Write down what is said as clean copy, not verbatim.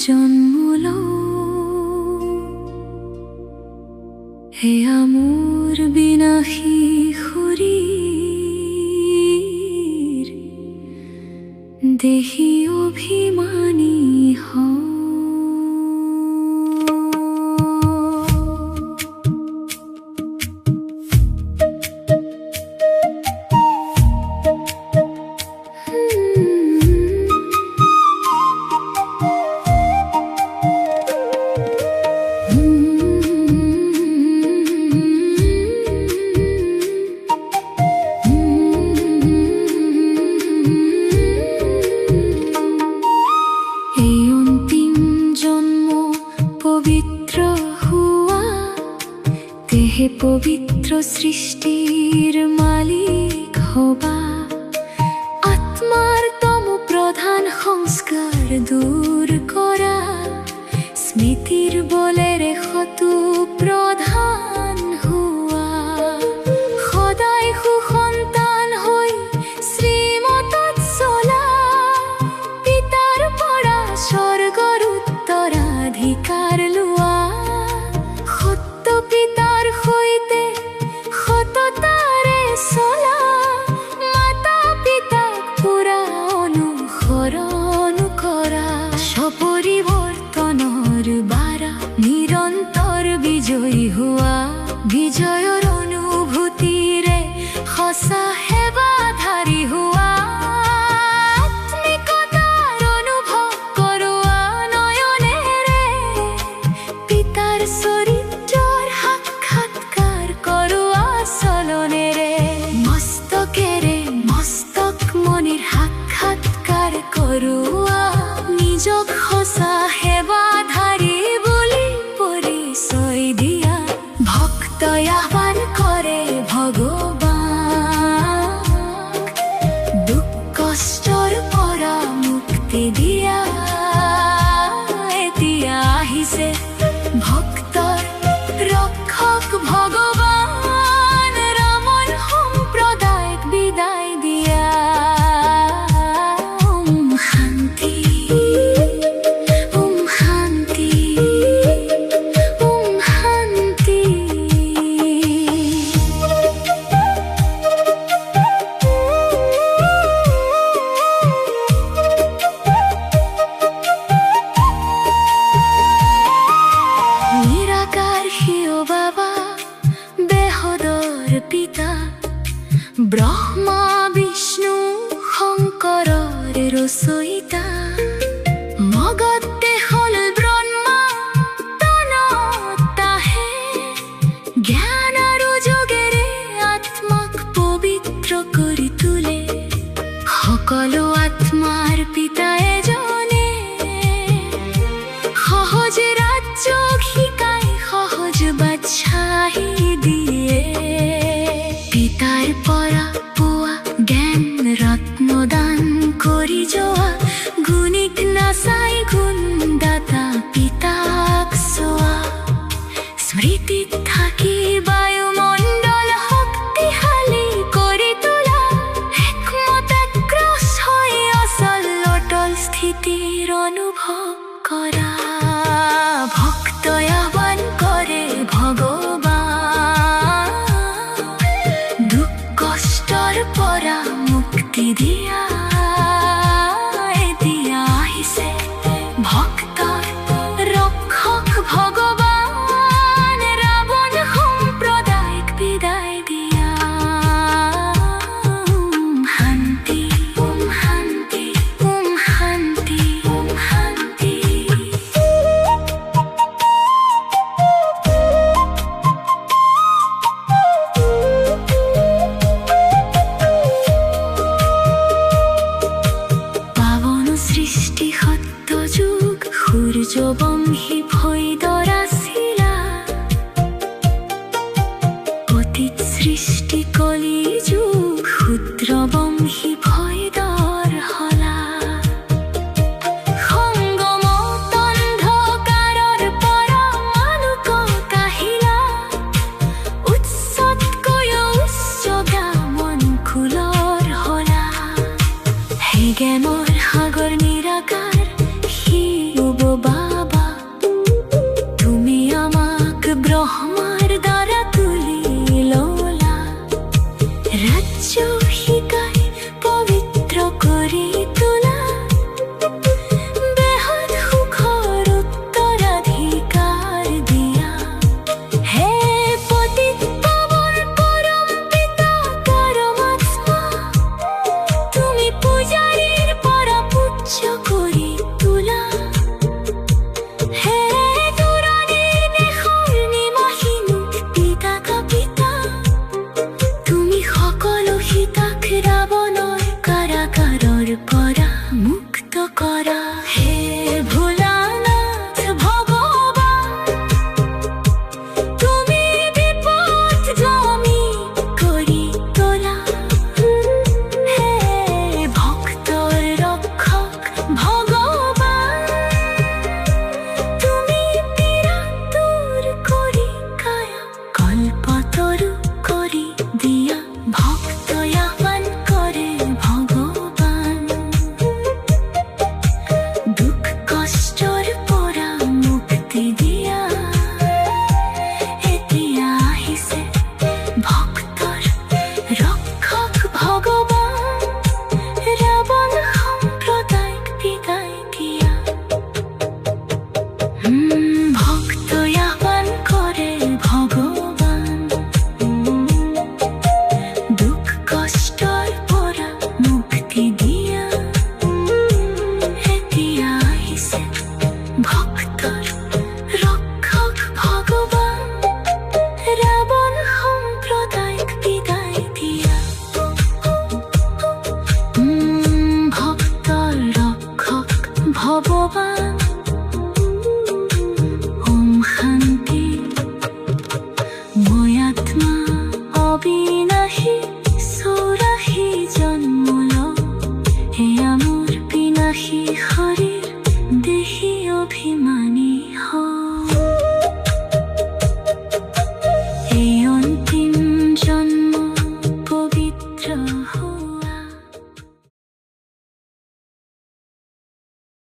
জন্ম লও, হে আমোর বিনাশী শরীর, দেহি অভিমানী হও। পবিত্র হুয়া, দেহে পবিত্র সৃষ্টির মালিক হবা। আত্মার তম প্রধান সংস্কার দূর করা, স্মৃতির বলে রেখতু প্রধান হুয়া। সদায় সুসন্তান হৈ শ্রীমতত চলা, পিতাৰ পৰা স্বৰ্গৰ উত্তৰাধিকাৰ লোৱা। সত্য পিতাৰ সৈতে সততাৰে চলা, মাতা পিতাক পুৰা অনুসৰণ কৰা। সপৰিৱৰ্তনৰ বাৰা নিৰন্তৰ বিজয়ী হোৱা, বিজয়ৰ অনুভূতিৰে সঁচা সেৱাধাৰী হোৱা। আত্মিকতাৰ অনুভৱ কৰোৱা নয়নেৰে, পিতাৰ চৰিত্ৰৰ সাক্ষাৎকাৰ কৰোৱা চলনেৰে। মস্তকেৰে মস্তক মনিৰ সাক্ষাৎকাৰ কৰোৱা, নিজক সঁচা সেৱাধাৰী বুলি পৰিচয় দিয়া। ভক্তই আহ্বান কৰে ভগৱানক, দুখ কষ্টৰ পৰা মুক্তি দিয়া। এতিয়া আহিছে ভক্তৰ ৰক্ষক ভগৱান, ৰামন সম্প্ৰদায়ক বিদায় দিয়া। ওম শান্তি, ওম শান্তি, ওম শান্তি। নিৰাকাৰ শিৱ বাবা, বেহদৰ পিতা, ব্ৰহ্মা বিষ্ণু শংকৰৰ ৰচয়িতা। মগতে হল ব্ৰহ্মা তনত আহে, জ্ঞান আৰু যোগেৰে আত্মাক পবিত্ৰ কৰি তোলে। সকলো আত্মাৰ পিতা এজনে, সহজ ৰাজ্যক শিকাই সহজ বাদশাহী দিয়ে। পিতাৰ পৰা পোৱা জ্ঞান ৰত্ন দান কৰি যোৱা, গুণিক নাচাই গুণদাতা পিতাক চোৱা। স্মৃতিত থাকি বায়ুমণ্ডল শক্তিশালী কৰি তোলা, একমত আক্ৰোশ হৈ অচল অটল স্থিতিৰ অনুভৱ কৰা। ভক্তই আহ্বান কৰে ভগৱান, দুখ কষ্টৰ পৰা মুক্তি দিয়া।